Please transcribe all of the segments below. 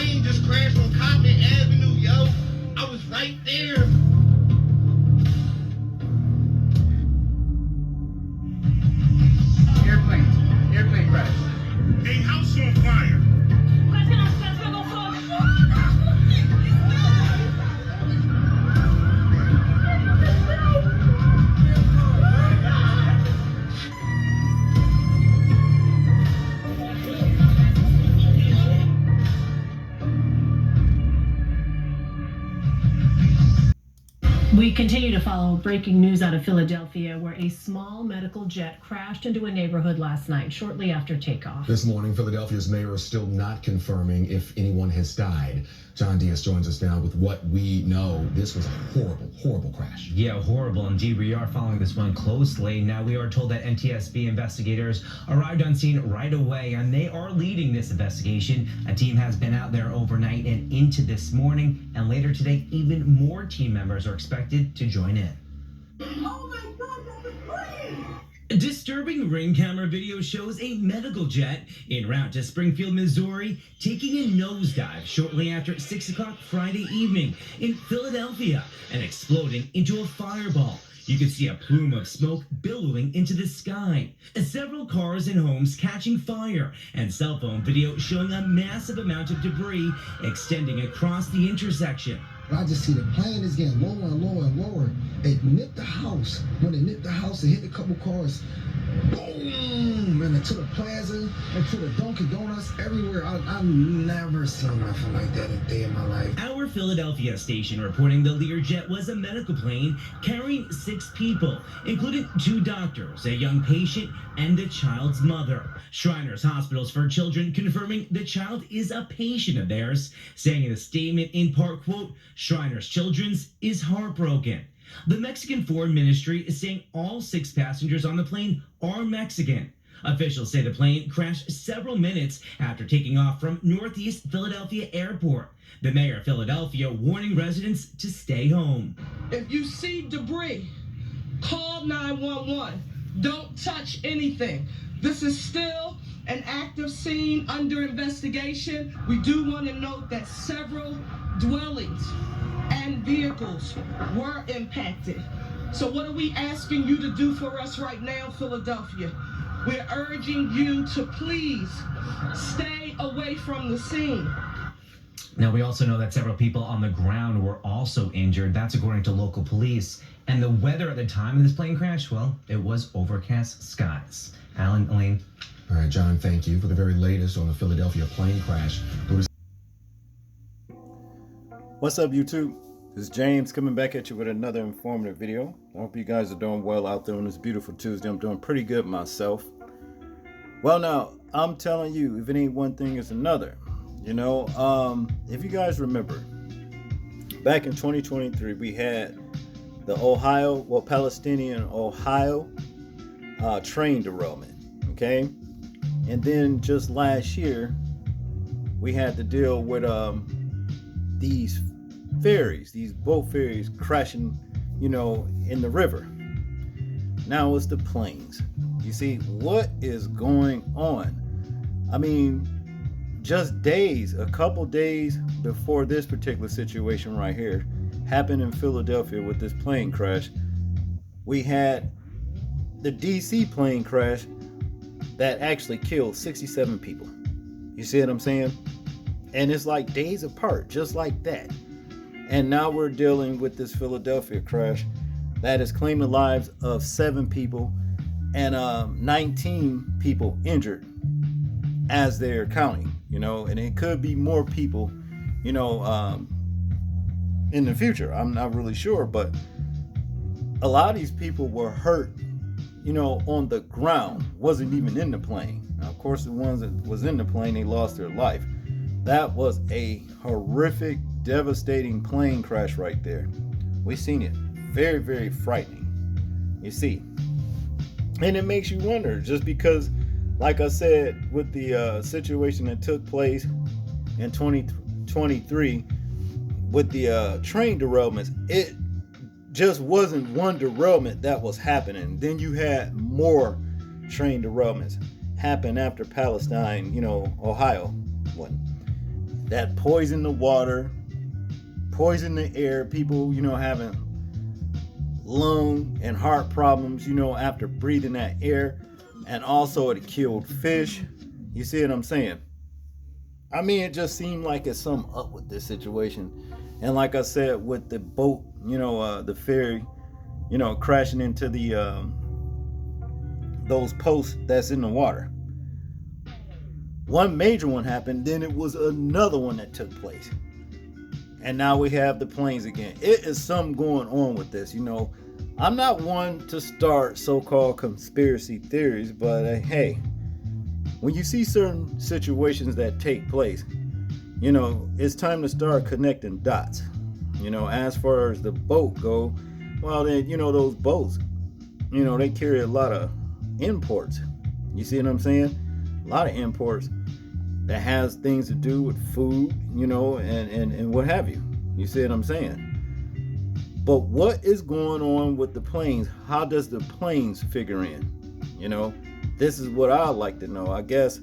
plane just crashed on Coppin Avenue, yo. I was right there. Airplane crash. A house on fire. We continue to follow breaking news out of Philadelphia, where a small medical jet crashed into a neighborhood last night shortly after takeoff. This morning, Philadelphia's mayor is still not confirming if anyone has died. John Diaz joins us now with what we know. This was a horrible, horrible crash. Yeah, horrible indeed. We are following this one closely. Now, we are told that NTSB investigators arrived on scene right away, and they are leading this investigation. A team has been out there overnight and into this morning, and later today, even more team members are expected to join in. Oh my God, that's a plane! A disturbing ring camera video shows a medical jet en route to Springfield, Missouri, taking a nosedive shortly after 6 o'clock Friday evening in Philadelphia and exploding into a fireball. You can see a plume of smoke billowing into the sky. Several cars and homes catching fire, and cell phone video showing a massive amount of debris extending across the intersection. I just see the plane is getting lower and lower and lower. It nipped the house. When it nipped the house, it hit a couple cars. Boom! And into the plaza, into the Dunkin' Donuts, everywhere. I've never seen nothing like that a day in my life. Our Philadelphia station reporting the Learjet was a medical plane carrying 6 people, including 2 doctors, a young patient, and the child's mother. Shriners Hospitals for Children confirming the child is a patient of theirs, saying in a statement in part, quote, Shriners Children's is heartbroken. The Mexican Foreign Ministry is saying all 6 passengers on the plane are Mexican. Officials say the plane crashed several minutes after taking off from Northeast Philadelphia Airport. The mayor of Philadelphia warning residents to stay home. If you see debris, call 911. Don't touch anything. This is still an active scene under investigation. We do want to note that several dwellings and vehicles were impacted. So what are we asking you to do for us right now, Philadelphia? We're urging you to please stay away from the scene. Now, we also know that several people on the ground were also injured. That's according to local police. And the weather at the time of this plane crash, well, it was overcast skies. Alan, Elaine. All right, John, thank you for the very latest on the Philadelphia plane crash. What's up, YouTube? This is James coming back at you with another informative video. I hope you guys are doing well out there on this beautiful Tuesday. I'm doing pretty good myself. Well, now, I'm telling you, if it ain't one thing, it's another. You know, if you guys remember, back in 2023, we had the Palestinian Ohio train derailment, okay? And then just last year, we had to deal with these boat ferries crashing, you know, in the river. Now it's the planes. You see, what is going on? I mean, just a couple days before this particular situation right here happened in Philadelphia with this plane crash, we had the DC plane crash that actually killed 67 people. You see what I'm saying? And it's like days apart, just like that. And now we're dealing with this Philadelphia crash that has claimed the lives of 7 people and 19 people injured as they're counting, you know, and it could be more people, you know, in the future. I'm not really sure, but a lot of these people were hurt, you know, on the ground, wasn't even in the plane. Now, of course, the ones that was in the plane, they lost their life. That was a horrific, devastating plane crash right there. We seen it. Very, very frightening. You see. And it makes you wonder, just because, like I said, with the situation that took place in 2023 with the train derailments, it just wasn't one derailment that was happening. Then you had more train derailments happen after Palestine, you know, Ohio one. that poison the water, poison the air, people, having lung and heart problems, after breathing that air. And also it killed fish. You see what I'm saying? I mean, it just seemed like it's something up with this situation. And like I said, with the boat, the ferry, crashing into the those posts that's in the water. One major one happened, then it was another one that took place. And now we have the planes again. It is something going on with this, I'm not one to start so-called conspiracy theories, but hey, when you see certain situations that take place, it's time to start connecting dots. As far as the boat go, well then, those boats, they carry a lot of imports. You see what I'm saying? A lot of imports that has things to do with food, and what have you. You see what I'm saying? But what is going on with the planes? How does the planes figure in? This is what I'd like to know. I guess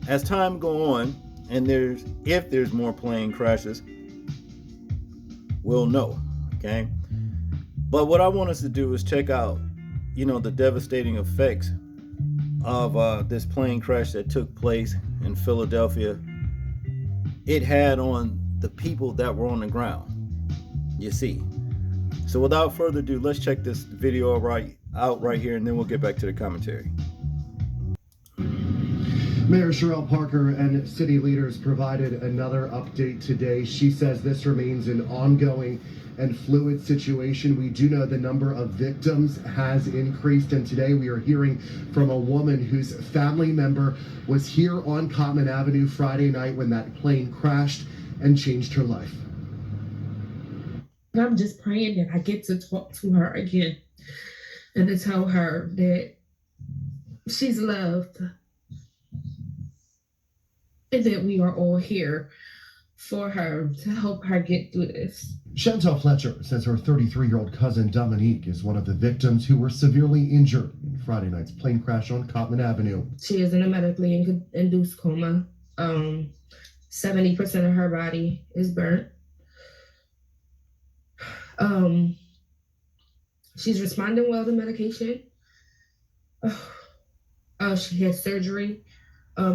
as time go on, and if there's more plane crashes, we'll know. Okay. But what I want us to do is check out, the devastating effects of this plane crash that took place in Philadelphia. It had on the people that were on the ground. You see. So without further ado, let's check this video out right here, and then we'll get back to the commentary. Mayor Sherelle Parker and city leaders provided another update today. She says this remains an ongoing and fluid situation. We do know the number of victims has increased, and today we are hearing from a woman whose family member was here on Cottman Avenue Friday night when that plane crashed and changed her life. I'm just praying that I get to talk to her again and to tell her that she's loved and that we are all here for her to help her get through this. Chantel Fletcher says her 33-year-old cousin Dominique is one of the victims who were severely injured in Friday night's plane crash on Cottman Avenue. She is in a medically induced coma. 70% of her body is burnt. She's responding well to medication. She has surgery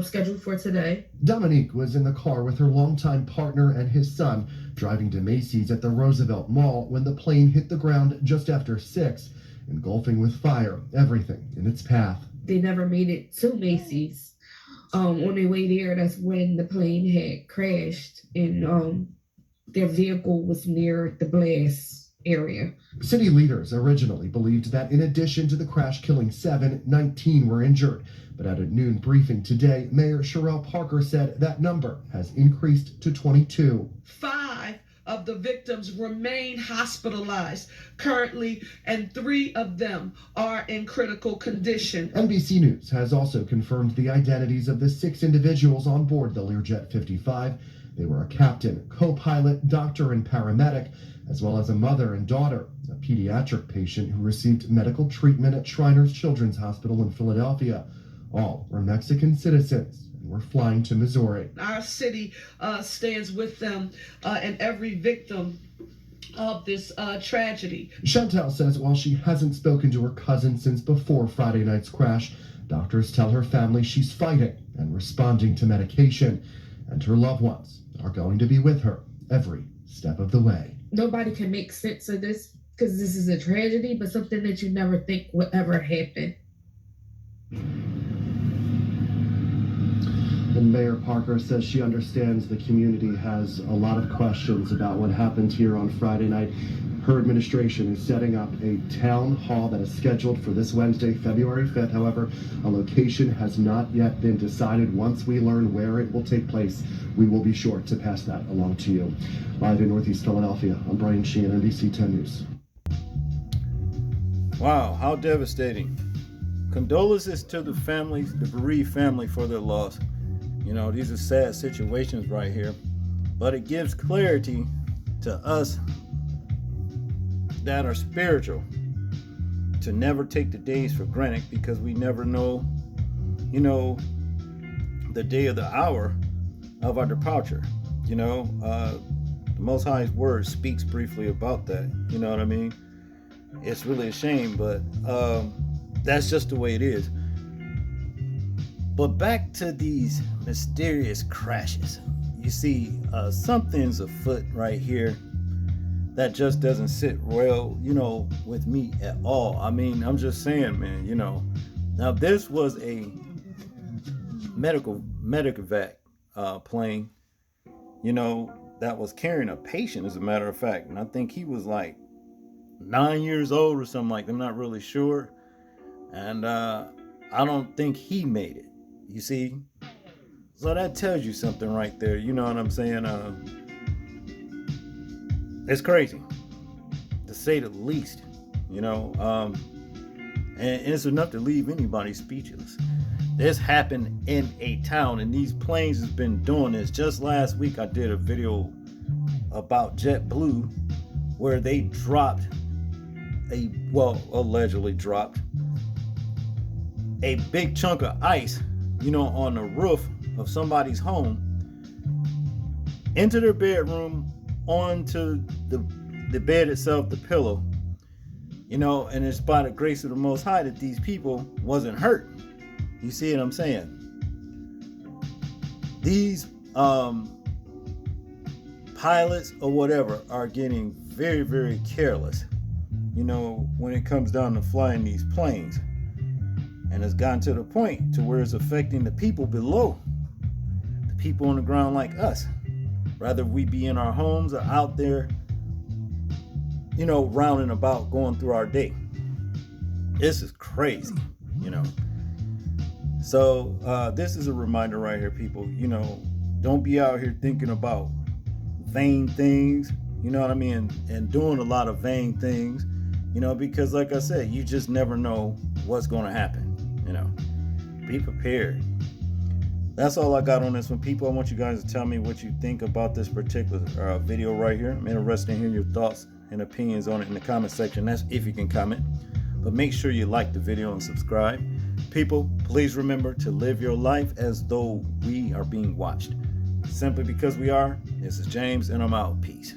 scheduled for today. Dominique was in the car with her longtime partner and his son driving to Macy's at the Roosevelt Mall when the plane hit the ground just after 6, engulfing with fire everything in its path. They never made it to Macy's. On their way there, that's when the plane had crashed and their vehicle was near the blast area. City leaders originally believed that in addition to the crash killing 7, 19 were injured. But at a noon briefing today, Mayor Sherelle Parker said that number has increased to 22. 5 of the victims remain hospitalized currently, and 3 of them are in critical condition. NBC News has also confirmed the identities of the 6 individuals on board the Learjet 55. They were a captain, co-pilot, doctor, and paramedic, as well as a mother and daughter, a pediatric patient who received medical treatment at Shriners Children's Hospital in Philadelphia. All were Mexican citizens and were flying to Missouri. Our city stands with them and every victim of this tragedy. Chantel says while she hasn't spoken to her cousin since before Friday night's crash, doctors tell her family she's fighting and responding to medication, and her loved ones are going to be with her every step of the way. Nobody can make sense of this because this is a tragedy, but something that you never think would ever happen. And Mayor Parker says she understands the community has a lot of questions about what happened here on Friday night. Her administration is setting up a town hall that is scheduled for this Wednesday, February 5th. However, a location has not yet been decided. Once we learn where it will take place, we will be sure to pass that along to you. Live in Northeast Philadelphia, I'm Brian Sheehan, NBC 10 News. Wow, how devastating. Condolences to the families, the bereaved family, for their loss. These are sad situations right here, but it gives clarity to us that are spiritual to never take the days for granted, because we never know, the day or the hour of our departure. You know, the Most High's word speaks briefly about that. You know what I mean? It's really a shame, but that's just the way it is. But back to these mysterious crashes. You see, something's afoot right here that just doesn't sit well, you know, with me at all. I mean, I'm just saying, man, you know. Now, this was a medevac plane, you know, that was carrying a patient, as a matter of fact. And I think he was like 9 years old or something like that. I'm not really sure. And I don't think he made it. You see? So that tells you something right there. You know what I'm saying? It's crazy, to say the least. You know? And it's enough to leave anybody speechless. This happened in a town, and these planes has been doing this. Just last week, I did a video about JetBlue, where they dropped allegedly dropped a big chunk of ice, you know, on the roof of somebody's home, into their bedroom, onto the bed itself, the pillow, you know, and it's by the grace of the Most High that these people wasn't hurt. You see what I'm saying? These pilots or whatever are getting very, very careless, you know, when it comes down to flying these planes. And it's gotten to the point to where it's affecting the people below, the people on the ground like us. Rather we be in our homes or out there, you know, rounding about, going through our day. This is crazy, you know. So this is a reminder right here, people. You know, don't be out here thinking about vain things, you know what I mean, and doing a lot of vain things, you know, because like I said, you just never know what's going to happen. You know, be prepared. That's all I got on this one, people. I want you guys to tell me what you think about this particular video right here. I'm interested in hearing your thoughts and opinions on it in the comment section. That's if you can comment. But make sure you like the video and subscribe. People, please remember to live your life as though we are being watched. Simply because we are. This is James, and I'm out. Peace.